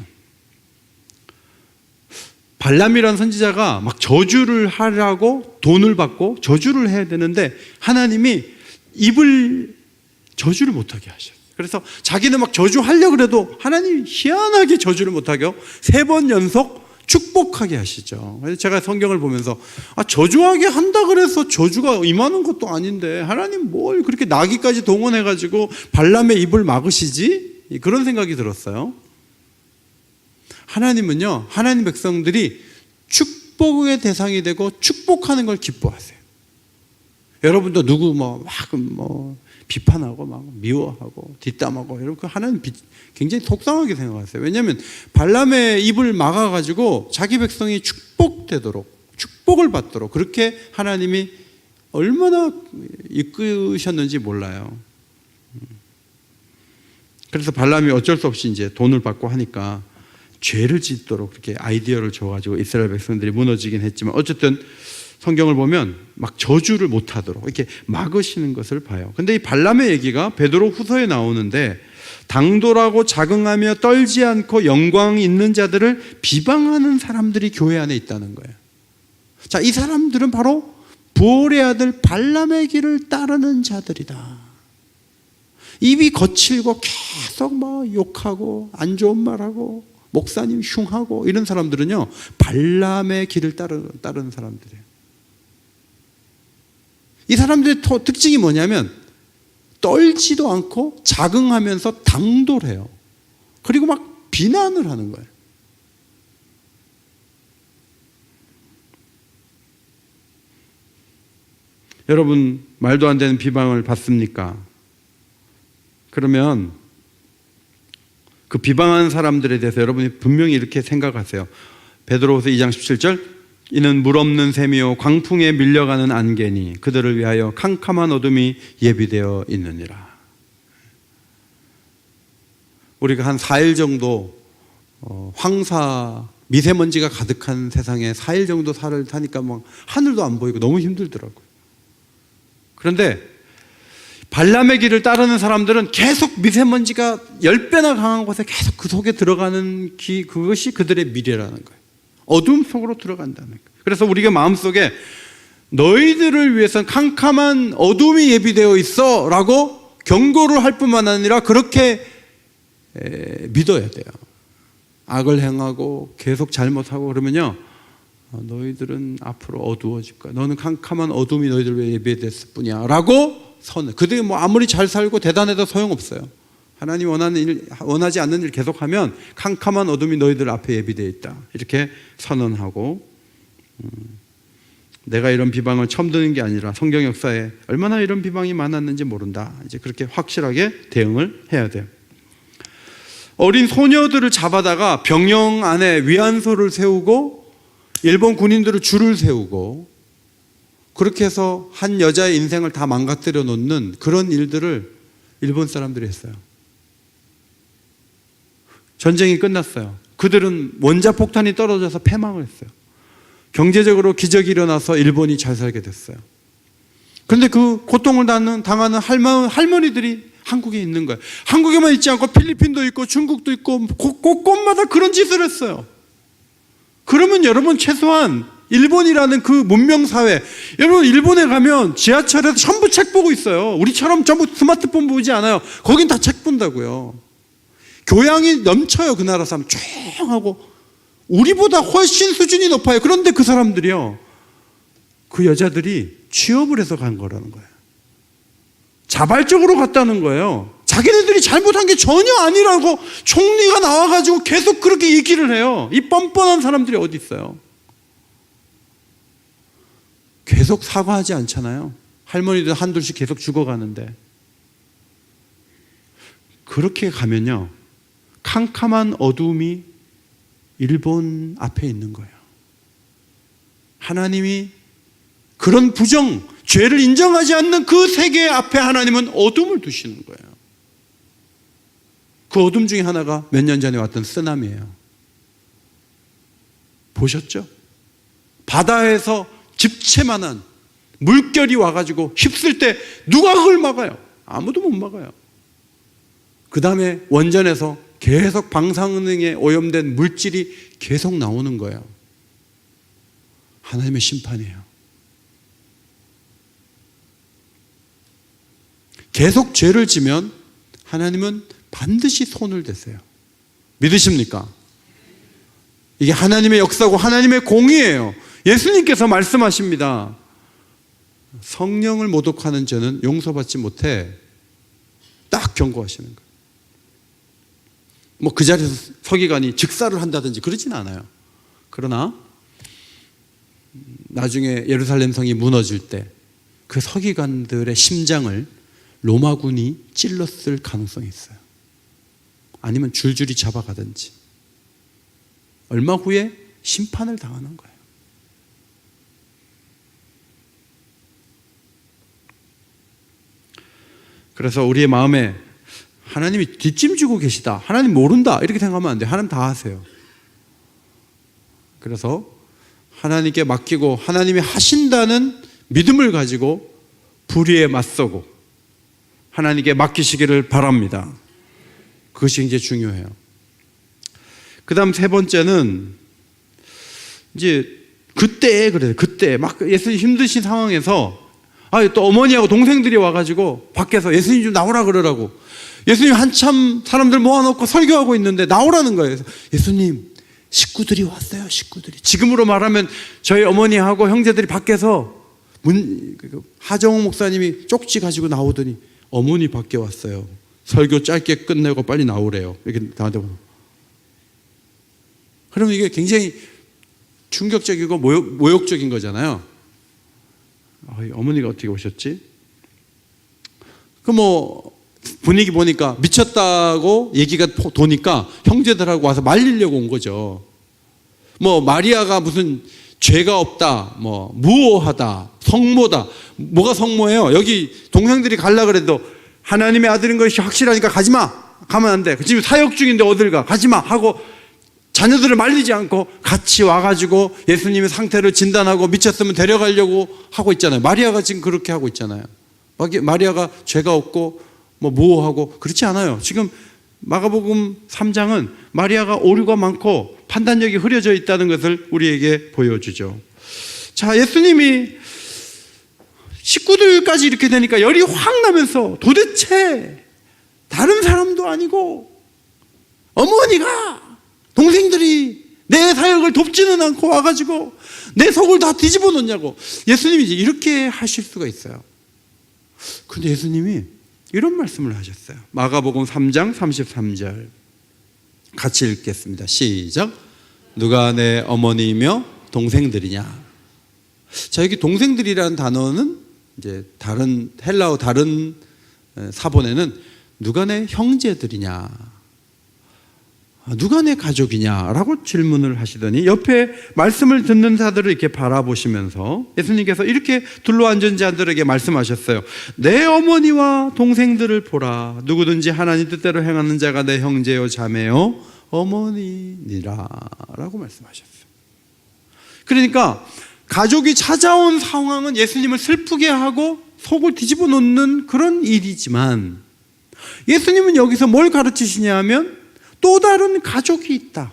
발람이라는 선지자가 막 저주를 하라고 돈을 받고 저주를 해야 되는데 하나님이 입을 저주를 못하게 하셨어요. 그래서 자기는 막 저주하려고 그래도 하나님이 희한하게 저주를 못하게 3번 연속 축복하게 하시죠. 그래서 제가 성경을 보면서 저주하게 한다 그래서 저주가 임하는 것도 아닌데 하나님 뭘 그렇게 나귀까지 동원해가지고 발람의 입을 막으시지? 그런 생각이 들었어요. 하나님은요, 하나님 백성들이 축복의 대상이 되고 축복하는 걸 기뻐하세요. 여러분도 누구 비판하고 막 미워하고 뒷담하고 이렇게 하나님 굉장히 속상하게 생각하세요. 왜냐하면 발람의 입을 막아가지고 자기 백성이 축복되도록, 축복을 받도록 그렇게 하나님이 얼마나 이끄셨는지 몰라요. 그래서 발람이 어쩔 수 없이 이제 돈을 받고 하니까 죄를 짓도록 그렇게 아이디어를 줘가지고 이스라엘 백성들이 무너지긴 했지만 어쨌든 성경을 보면 막 저주를 못하도록 이렇게 막으시는 것을 봐요. 근데 이 발람의 얘기가 베드로 후서에 나오는데 당돌하고 자긍하며 떨지 않고 영광이 있는 자들을 비방하는 사람들이 교회 안에 있다는 거예요. 자, 이 사람들은 바로 부올의 아들 발람의 길을 따르는 자들이다. 입이 거칠고 계속 막 욕하고 안 좋은 말하고 목사님 흉하고 이런 사람들은요, 발람의 길을 따르는 사람들이에요. 이 사람들의 특징이 뭐냐면 떨지도 않고 자긍하면서 당돌해요. 그리고 막 비난을 하는 거예요. 여러분 말도 안 되는 비방을 받습니까? 그러면 그 비방하는 사람들에 대해서 여러분이 분명히 이렇게 생각하세요. 베드로후서 2장 17절 이는 물 없는 샘이요 광풍에 밀려가는 안개니 그들을 위하여 캄캄한 어둠이 예비되어 있느니라. 우리가 한 4일 정도 황사 미세먼지가 가득한 세상에 4일 정도 살을 타니까 막 하늘도 안 보이고 너무 힘들더라고요. 그런데 발람의 길을 따르는 사람들은 계속 미세먼지가 10배나 강한 곳에 계속 그 속에 들어가는 그것이 그들의 미래라는 거예요. 어둠 속으로 들어간다는 거예요. 그래서 우리가 마음속에 너희들을 위해서는 캄캄한 어둠이 예비되어 있어 라고 경고를 할 뿐만 아니라 그렇게 믿어야 돼요. 악을 행하고 계속 잘못하고 그러면요, 너희들은 앞으로 어두워질 거야. 너는 캄캄한 어둠이 너희들 위해 예비됐을 뿐이야 라고 선을. 그들이 뭐 아무리 잘 살고 대단해도 소용없어요. 하나님 원하지 않는 일 계속하면 캄캄한 어둠이 너희들 앞에 예비되어 있다 이렇게 선언하고, 내가 이런 비방을 처음 듣는 게 아니라 성경 역사에 얼마나 이런 비방이 많았는지 모른다, 이제 그렇게 확실하게 대응을 해야 돼요. 어린 소녀들을 잡아다가 병영 안에 위안소를 세우고 일본 군인들을 줄을 세우고 그렇게 해서 한 여자의 인생을 다 망가뜨려 놓는 그런 일들을 일본 사람들이 했어요. 전쟁이 끝났어요. 그들은 원자폭탄이 떨어져서 패망을 했어요. 경제적으로 기적이 일어나서 일본이 잘 살게 됐어요. 그런데 그 고통을 당하는 할머니들이 한국에 있는 거예요. 한국에만 있지 않고 필리핀도 있고 중국도 있고 곳곳마다 그런 짓을 했어요. 그러면 여러분 최소한 일본이라는 그 문명사회, 여러분 일본에 가면 지하철에서 전부 책 보고 있어요. 우리처럼 전부 스마트폰 보지 않아요. 거긴 다 책 본다고요. 교양이 넘쳐요. 그 나라 사람 조용하고 우리보다 훨씬 수준이 높아요. 그런데 그 사람들이요, 그 여자들이 취업을 해서 간 거라는 거예요. 자발적으로 갔다는 거예요. 자기네들이 잘못한 게 전혀 아니라고 총리가 나와가지고 계속 그렇게 얘기를 해요. 이 뻔뻔한 사람들이 어디 있어요? 계속 사과하지 않잖아요. 할머니들 한둘씩 계속 죽어가는데. 그렇게 가면요, 캄캄한 어두움이 일본 앞에 있는 거예요. 하나님이 그런 부정, 죄를 인정하지 않는 그 세계 앞에 하나님은 어둠을 두시는 거예요. 그 어둠 중에 하나가 몇 년 전에 왔던 쓰나미예요. 보셨죠? 바다에서 집채만한 물결이 와가지고 휩쓸 때 누가 그걸 막아요? 아무도 못 막아요. 그 다음에 원전에서 계속 방사능에 오염된 물질이 계속 나오는 거예요. 하나님의 심판이에요. 계속 죄를 지면 하나님은 반드시 손을 대세요. 믿으십니까? 이게 하나님의 역사고 하나님의 공의예요. 예수님께서 말씀하십니다. 성령을 모독하는 죄는 용서받지 못해. 딱 경고하시는 거예요. 뭐 그 자리에서 서기관이 즉사를 한다든지 그러진 않아요. 그러나 나중에 예루살렘 성이 무너질 때 그 서기관들의 심장을 로마군이 찔렀을 가능성이 있어요. 아니면 줄줄이 잡아가든지. 얼마 후에 심판을 당하는 거예요. 그래서 우리의 마음에 하나님이 뒷짐지고 계시다, 하나님 모른다, 이렇게 생각하면 안 돼요. 하나님 다 하세요. 그래서 하나님께 맡기고 하나님이 하신다는 믿음을 가지고 불의에 맞서고 하나님께 맡기시기를 바랍니다. 그것이 이제 중요해요. 그 다음 세 번째는 이제 그때 그래요. 그때 막 예수님 힘드신 상황에서 또 어머니하고 동생들이 와가지고 밖에서 예수님 좀 나오라 그러라고. 예수님 한참 사람들 모아놓고 설교하고 있는데 나오라는 거예요. 예수님, 식구들이 왔어요. 식구들이. 지금으로 말하면 저희 어머니하고 형제들이 밖에서 하정우 목사님이 쪽지 가지고 나오더니 어머니 밖에 왔어요. 설교 짧게 끝내고 빨리 나오래요. 이렇게 나한테 보면. 그러면 이게 굉장히 충격적이고 모욕적인 거잖아요. 어머니가 어떻게 오셨지? 분위기 보니까 미쳤다고 얘기가 도니까 형제들하고 와서 말리려고 온 거죠. 마리아가 무슨 죄가 없다, 무오하다, 성모다. 뭐가 성모예요? 여기 동생들이 가려고 그래도 하나님의 아들인 것이 확실하니까 가지마. 가면 안 돼. 지금 사역 중인데 어딜 가. 가지마 하고 자녀들을 말리지 않고 같이 와가지고 예수님의 상태를 진단하고 미쳤으면 데려가려고 하고 있잖아요. 마리아가 지금 그렇게 하고 있잖아요. 마리아가 죄가 없고 무오하고 그렇지 않아요. 지금 마가복음 3장은 마리아가 오류가 많고 판단력이 흐려져 있다는 것을 우리에게 보여주죠. 자, 예수님이 식구들까지 이렇게 되니까 열이 확 나면서 도대체 다른 사람도 아니고 어머니가, 동생들이 내 사역을 돕지는 않고 와가지고 내 속을 다 뒤집어 놓냐고. 예수님이 이제 이렇게 하실 수가 있어요. 근데 예수님이 이런 말씀을 하셨어요. 마가복음 3장 33절 같이 읽겠습니다. 시작. 누가 내 어머니이며 동생들이냐. 자, 여기 동생들이라는 단어는 이제 다른 헬라어 다른 사본에는 누가 내 형제들이냐, 누가 내 가족이냐라고 질문을 하시더니 옆에 말씀을 듣는 자들을 이렇게 바라보시면서 예수님께서 이렇게 둘러앉은 자들에게 말씀하셨어요. 내 어머니와 동생들을 보라. 누구든지 하나님 뜻대로 행하는 자가 내 형제요 자매요 어머니니라 라고 말씀하셨어요. 그러니까 가족이 찾아온 상황은 예수님을 슬프게 하고 속을 뒤집어 놓는 그런 일이지만 예수님은 여기서 뭘 가르치시냐 하면 또 다른 가족이 있다.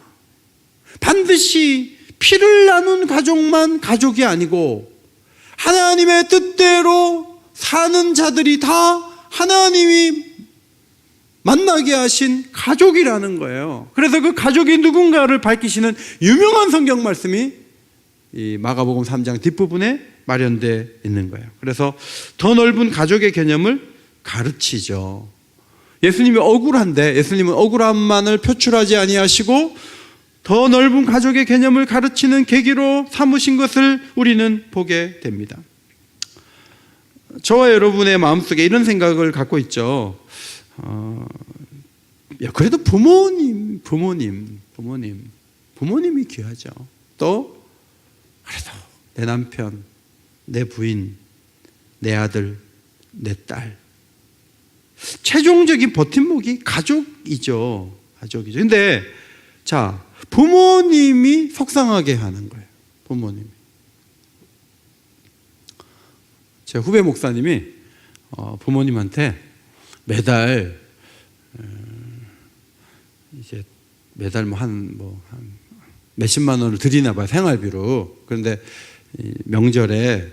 반드시 피를 나눈 가족만 가족이 아니고 하나님의 뜻대로 사는 자들이 다 하나님이 만나게 하신 가족이라는 거예요. 그래서 그 가족이 누군가를 밝히시는 유명한 성경 말씀이 이 마가복음 3장 뒷부분에 마련되어 있는 거예요. 그래서 더 넓은 가족의 개념을 가르치죠. 예수님이 억울한데 예수님은 억울함만을 표출하지 아니하시고 더 넓은 가족의 개념을 가르치는 계기로 삼으신 것을 우리는 보게 됩니다. 저와 여러분의 마음속에 이런 생각을 갖고 있죠. 그래도 부모님이 귀하죠. 또 그래도 내 남편, 내 부인, 내 아들, 내 딸. 최종적인 버팀목이 가족이죠. 근데 자, 부모님이 속상하게 하는 거예요. 부모님이. 제 후배 목사님이 부모님한테 매달 한 몇십만 원을 드리나 봐요. 생활비로. 그런데 명절에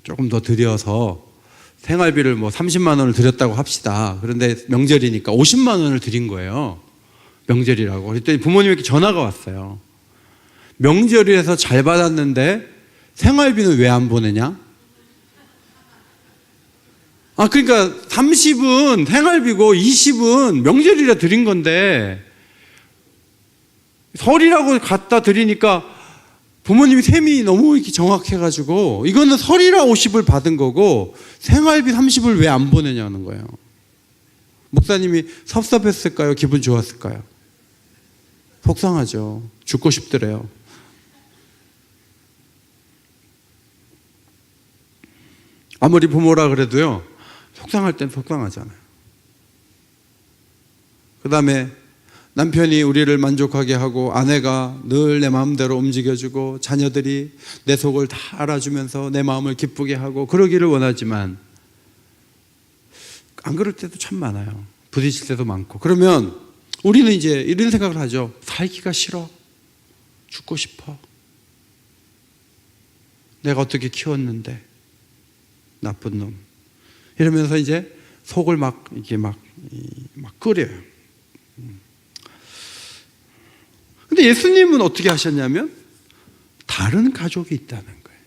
조금 더 드려서 생활비를 30만 원을 드렸다고 합시다. 그런데 명절이니까 50만 원을 드린 거예요. 명절이라고. 그랬더니 부모님에게 전화가 왔어요. 명절이라서 잘 받았는데 생활비는 왜 안 보내냐? 그러니까 30은 생활비고 20은 명절이라 드린 건데 설이라고 갖다 드리니까 부모님이 셈이 너무 이렇게 정확해가지고 이거는 설이라 50을 받은 거고 생활비 30을 왜 안 보내냐는 거예요. 목사님이 섭섭했을까요? 기분 좋았을까요? 속상하죠. 죽고 싶더래요. 아무리 부모라 그래도요, 속상할 땐 속상하잖아요. 그 다음에 남편이 우리를 만족하게 하고 아내가 늘 내 마음대로 움직여주고 자녀들이 내 속을 다 알아주면서 내 마음을 기쁘게 하고 그러기를 원하지만 안 그럴 때도 참 많아요. 부딪힐 때도 많고. 그러면 우리는 이제 이런 생각을 하죠. 살기가 싫어. 죽고 싶어. 내가 어떻게 키웠는데. 나쁜 놈. 이러면서 이제 속을 막 끓여요. 근데 예수님은 어떻게 하셨냐면 다른 가족이 있다는 거예요.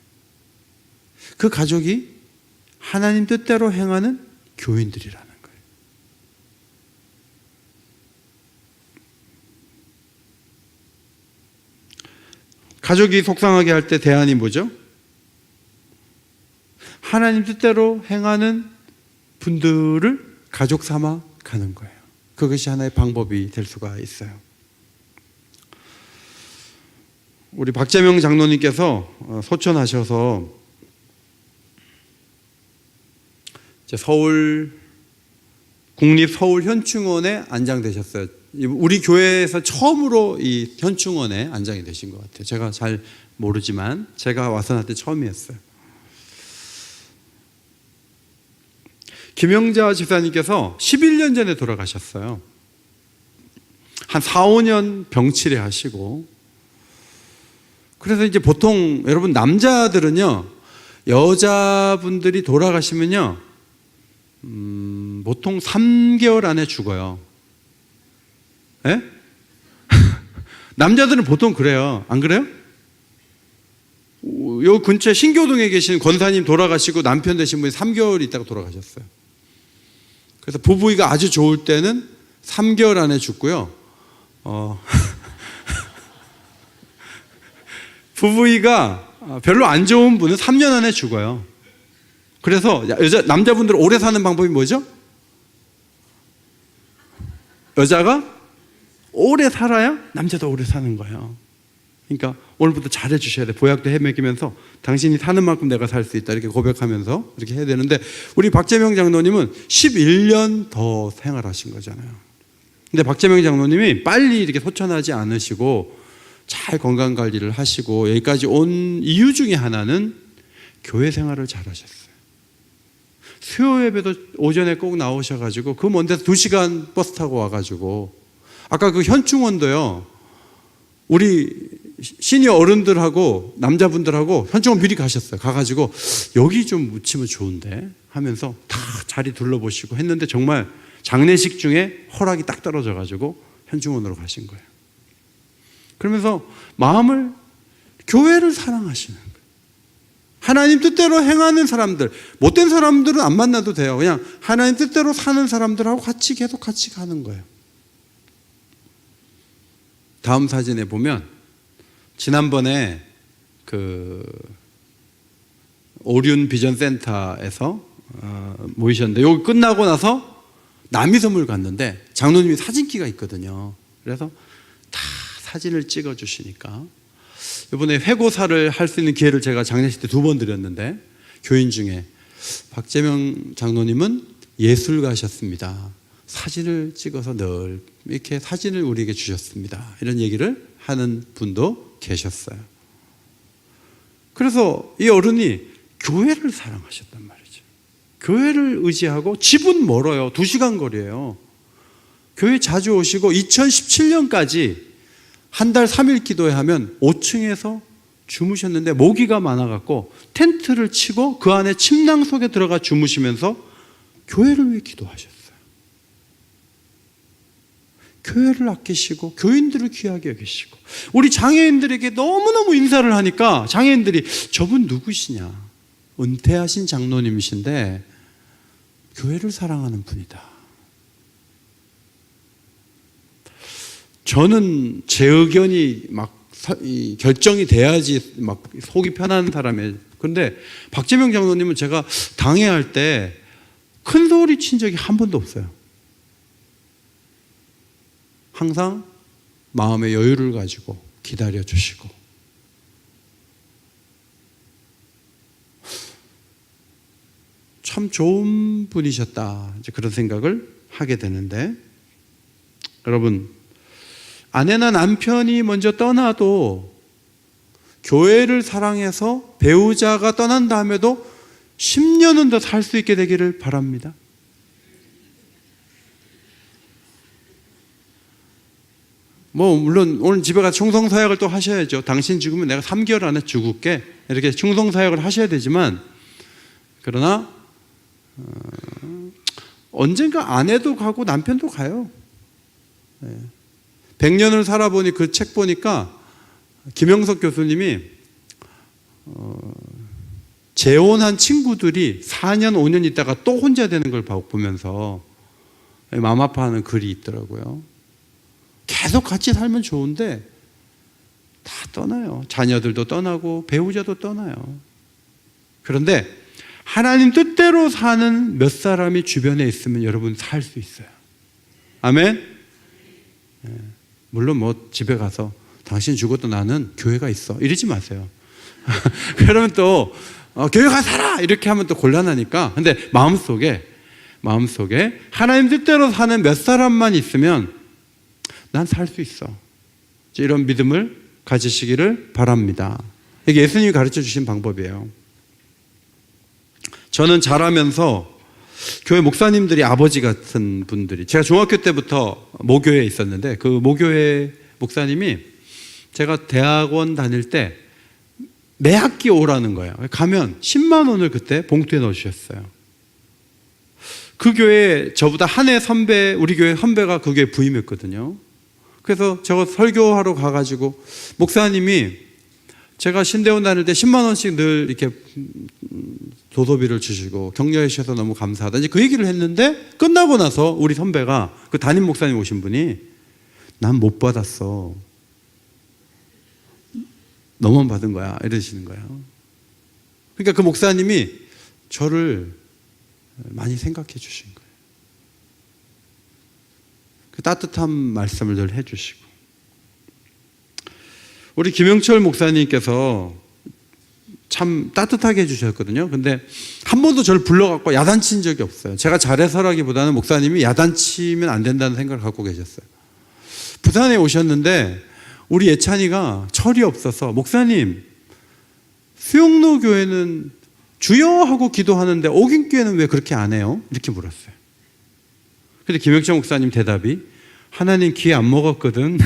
그 가족이 하나님 뜻대로 행하는 교인들이라는 거예요. 가족이 속상하게 할 때 대안이 뭐죠? 하나님 뜻대로 행하는 분들을 가족 삼아 가는 거예요. 그것이 하나의 방법이 될 수가 있어요. 우리 박재명 장로님께서 소천하셔서 국립 서울 현충원에 안장되셨어요. 우리 교회에서 처음으로 이 현충원에 안장이 되신 것 같아요. 제가 잘 모르지만 제가 와서 때 처음이었어요. 김영자 집사님께서 11년 전에 돌아가셨어요. 한 4, 5년 병치레 하시고. 그래서 이제 보통 여러분 남자들은요, 여자분들이 돌아가시면요, 보통 3개월 안에 죽어요. 예? 남자들은 보통 그래요. 안 그래요? 요 근처에 신교동에 계신 권사님 돌아가시고 남편 되신 분이 3개월 있다가 돌아가셨어요. 그래서 부부가 아주 좋을 때는 3개월 안에 죽고요. 부부가 별로 안 좋은 분은 3년 안에 죽어요. 그래서 남자분들 오래 사는 방법이 뭐죠? 여자가 오래 살아야 남자도 오래 사는 거예요. 그러니까 오늘부터 잘해 주셔야 돼. 보약도 해먹이면서 당신이 사는 만큼 내가 살 수 있다 이렇게 고백하면서 이렇게 해야 되는데, 우리 박재명 장로님은 11년 더 생활하신 거잖아요. 근데 박재명 장로님이 빨리 이렇게 소천하지 않으시고 잘 건강관리를 하시고 여기까지 온 이유 중에 하나는 교회 생활을 잘 하셨어요. 수요 예배도 오전에 꼭 나오셔가지고 그 먼 데서 2시간 버스 타고 와가지고 아까 그 현충원도요, 우리 시니어 어른들하고 남자분들하고 현충원 미리 가셨어요. 가가지고 여기 좀 묻히면 좋은데 하면서 다 자리 둘러보시고 했는데 정말 장례식 중에 허락이 딱 떨어져가지고 현충원으로 가신 거예요. 그러면서 마음을, 교회를 사랑하시는 거예요. 하나님 뜻대로 행하는 사람들, 못된 사람들은 안 만나도 돼요. 그냥 하나님 뜻대로 사는 사람들하고 계속 같이 가는 거예요. 다음 사진에 보면 지난번에 그 오륜 비전 센터에서 모이셨는데 여기 끝나고 나서 남이섬을 갔는데 장로님이 사진기가 있거든요. 그래서 다 사진을 찍어 주시니까 이번에 회고사를 할 수 있는 기회를 제가 장례식 때 2번 드렸는데 교인 중에 박재명 장로님은 예술가셨습니다. 사진을 찍어서 늘 이렇게 사진을 우리에게 주셨습니다. 이런 얘기를 하는 분도 계셨어요. 그래서 이 어른이 교회를 사랑하셨단 말이죠. 교회를 의지하고, 집은 멀어요. 2시간 거리예요. 교회 자주 오시고 2017년까지 한 달 3일 기도회 하면 5층에서 주무셨는데 모기가 많아갖고 텐트를 치고 그 안에 침낭 속에 들어가 주무시면서 교회를 위해 기도하셨어요. 교회를 아끼시고 교인들을 귀하게 여기시고, 우리 장애인들에게 너무너무 인사를 하니까 장애인들이 저분 누구시냐, 은퇴하신 장로님이신데 교회를 사랑하는 분이다. 저는 제 의견이 막 결정이 돼야지 막 속이 편한 사람이에요. 그런데 박재명 장로님은 제가 당회할 때 큰 소리 친 적이 한 번도 없어요. 항상 마음의 여유를 가지고 기다려 주시고, 참 좋은 분이셨다, 이제 그런 생각을 하게 되는데, 여러분, 아내나 남편이 먼저 떠나도 교회를 사랑해서 배우자가 떠난 다음에도 10년은 더 살 수 있게 되기를 바랍니다. 물론 오늘 집에 가서 충성사역을 또 하셔야죠. 당신 죽으면 내가 3개월 안에 죽을게, 이렇게 충성사역을 하셔야 되지만, 그러나 언젠가 아내도 가고 남편도 가요. 100년을 살아보니 그 책 보니까 김영석 교수님이 재혼한 친구들이 4년 5년 있다가 또 혼자 되는 걸 보면서 마음 아파하는 글이 있더라고요. 계속 같이 살면 좋은데 다 떠나요. 자녀들도 떠나고 배우자도 떠나요. 그런데 하나님 뜻대로 사는 몇 사람이 주변에 있으면 여러분 살 수 있어요. 아멘? 물론 집에 가서 당신 죽어도 나는 교회가 있어 이러지 마세요. 그러면 또 교회 가서 살아 이렇게 하면 또 곤란하니까. 근데 마음속에 하나님 뜻대로 사는 몇 사람만 있으면 난 살 수 있어, 이런 믿음을 가지시기를 바랍니다. 이게 예수님이 가르쳐 주신 방법이에요. 저는 자라면서 교회 목사님들이 아버지 같은 분들이, 제가 중학교 때부터 모교회에 있었는데 그 모교회 목사님이 제가 대학원 다닐 때 매 학기 오라는 거예요. 가면 10만 원을 그때 봉투에 넣어주셨어요. 그 교회 저보다 한 해 선배, 우리 교회 선배가 그 교회 부임했거든요. 그래서 제가 설교하러 가가지고 목사님이 제가 신대원 다닐 때 10만 원씩 늘 이렇게 도서비를 주시고 격려해 주셔서 너무 감사하다, 이제 그 얘기를 했는데, 끝나고 나서 우리 선배가, 그 담임 목사님 오신 분이, 난 못 받았어, 너만 받은 거야, 이러시는 거예요. 그러니까 그 목사님이 저를 많이 생각해 주신 거예요. 그 따뜻한 말씀을 늘 해주시고, 우리 김영철 목사님께서 참 따뜻하게 해주셨거든요. 근데 한 번도 저를 불러갖고 야단친 적이 없어요. 제가 잘해서라기보다는 목사님이 야단치면 안 된다는 생각을 갖고 계셨어요. 부산에 오셨는데 우리 예찬이가 철이 없어서, 목사님 수영로 교회는 주여 하고 기도하는데 오긴교회는 왜 그렇게 안 해요? 이렇게 물었어요. 근데 김영철 목사님 대답이 하나님 귀 안 먹었거든.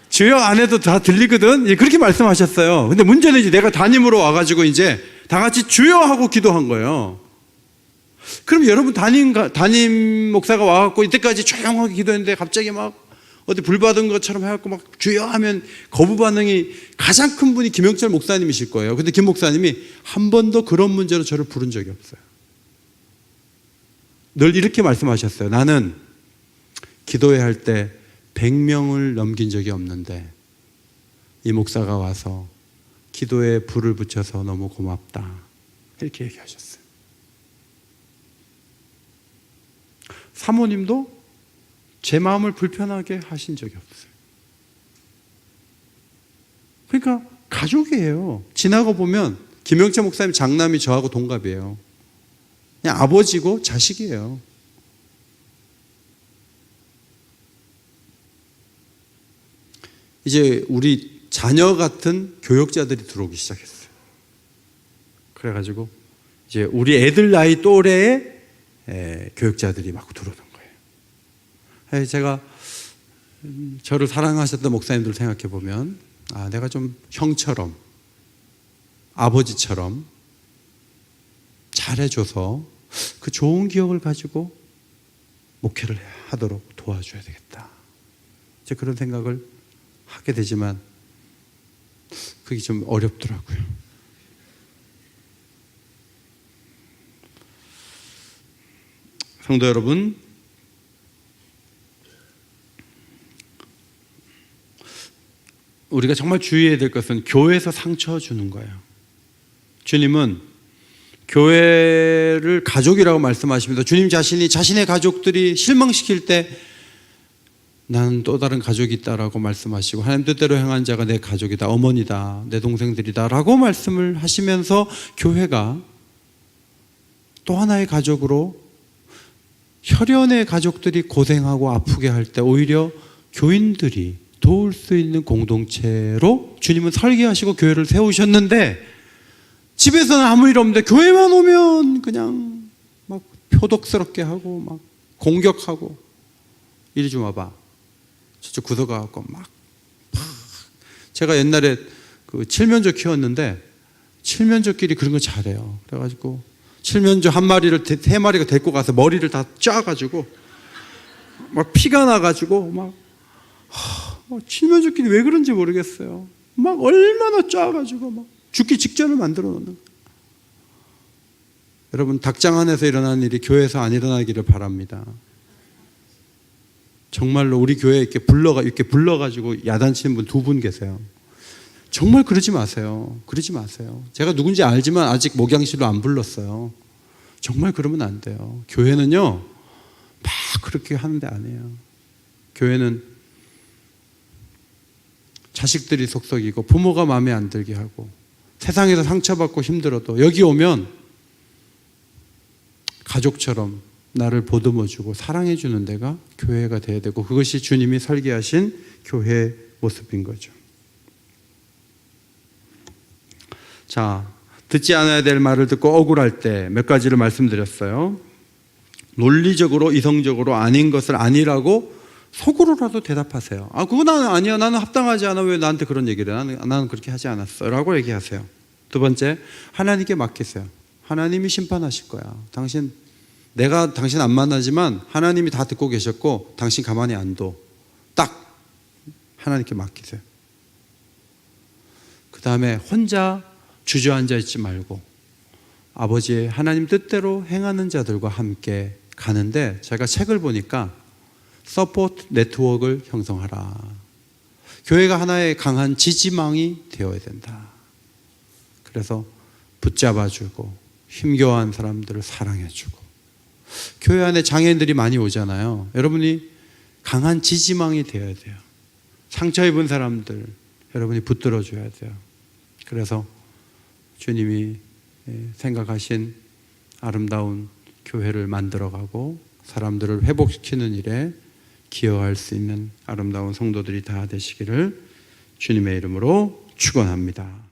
주여 안 해도 다 들리거든. 그렇게 말씀하셨어요. 근데 문제는 이제 내가 담임으로 와가지고 이제 다 같이 주여 하고 기도한 거예요. 그럼 여러분 담임 목사가 와갖고 이때까지 조용하게 기도했는데 갑자기 막 어디 불 받은 것처럼 해갖고 막 주여 하면 거부 반응이 가장 큰 분이 김영철 목사님이실 거예요. 근데 김 목사님이 한 번도 그런 문제로 저를 부른 적이 없어요. 늘 이렇게 말씀하셨어요. 나는 기도회 할 때 100명을 넘긴 적이 없는데 이 목사가 와서 기도에 불을 붙여서 너무 고맙다. 이렇게 얘기하셨어요. 사모님도 제 마음을 불편하게 하신 적이 없어요. 그러니까 가족이에요. 지나고 보면 김영철 목사님 장남이 저하고 동갑이에요. 그냥 아버지고 자식이에요. 이제 우리 자녀 같은 교역자들이 들어오기 시작했어요. 그래가지고 이제 우리 애들 나이 또래의 교역자들이 막 들어오는 거예요. 제가 저를 사랑하셨던 목사님들 생각해 보면 내가 좀 형처럼 아버지처럼 잘해줘서 그 좋은 기억을 가지고 목회를 하도록 도와줘야 되겠다. 이제 그런 생각을 하게 되지만 그게 좀 어렵더라고요. 성도 여러분, 우리가 정말 주의해야 될 것은 교회에서 상처 주는 거예요. 주님은 교회를 가족이라고 말씀하시면서 주님 자신이 자신의 가족들이 실망시킬 때 나는 또 다른 가족이 있다라고 말씀하시고 하나님 뜻대로 행한 자가 내 가족이다, 어머니다, 내 동생들이다 라고 말씀을 하시면서 교회가 또 하나의 가족으로 혈연의 가족들이 고생하고 아프게 할 때 오히려 교인들이 도울 수 있는 공동체로 주님은 설계하시고 교회를 세우셨는데 집에서는 아무 일 없는데 교회만 오면 그냥 막 표독스럽게 하고 막 공격하고 이리 좀 와봐. 저쪽 구석 가갖고 막 제가 옛날에 그 칠면조 키웠는데 칠면조끼리 그런 거 잘해요. 그래가지고 칠면조 한 마리를 세 마리가 데리고 가서 머리를 다 쪄가지고 막 피가 나가지고 막 칠면조끼리 왜 그런지 모르겠어요. 막 얼마나 쪄가지고 막 죽기 직전을 만들어 놓는 거예요. 여러분 닭장 안에서 일어나는 일이 교회에서 안 일어나기를 바랍니다. 정말로 우리 교회에 이렇게 불러가지고 야단치는 분 2분 계세요. 정말 그러지 마세요. 그러지 마세요. 제가 누군지 알지만 아직 목양실로 안 불렀어요. 정말 그러면 안 돼요. 교회는요 막 그렇게 하는데 아니에요. 교회는 자식들이 속썩이고 부모가 마음에 안 들게 하고 세상에서 상처받고 힘들어도 여기 오면 가족처럼 나를 보듬어주고 사랑해주는 데가 교회가 돼야 되고 그것이 주님이 설계하신 교회의 모습인 거죠. 자, 듣지 않아야 될 말을 듣고 억울할 때 몇 가지를 말씀드렸어요. 논리적으로 이성적으로 아닌 것을 아니라고 속으로라도 대답하세요. 그거 나는 아니야. 나는 합당하지 않아. 왜 나한테 그런 얘기를 해? 나는 그렇게 하지 않았어. 라고 얘기하세요. 2번째, 하나님께 맡기세요. 하나님이 심판하실 거야. 내가 당신 안 만나지만 하나님이 다 듣고 계셨고 당신 가만히 안 둬. 딱 하나님께 맡기세요. 그 다음에 혼자 주저앉아 있지 말고 아버지의 하나님 뜻대로 행하는 자들과 함께 가는데 제가 책을 보니까 서포트 네트워크를 형성하라. 교회가 하나의 강한 지지망이 되어야 된다. 그래서 붙잡아주고 힘겨워한 사람들을 사랑해주고 교회 안에 장애인들이 많이 오잖아요. 여러분이 강한 지지망이 되어야 돼요. 상처 입은 사람들 여러분이 붙들어줘야 돼요. 그래서 주님이 생각하신 아름다운 교회를 만들어가고 사람들을 회복시키는 일에 기여할 수 있는 아름다운 성도들이 다 되시기를 주님의 이름으로 축원합니다.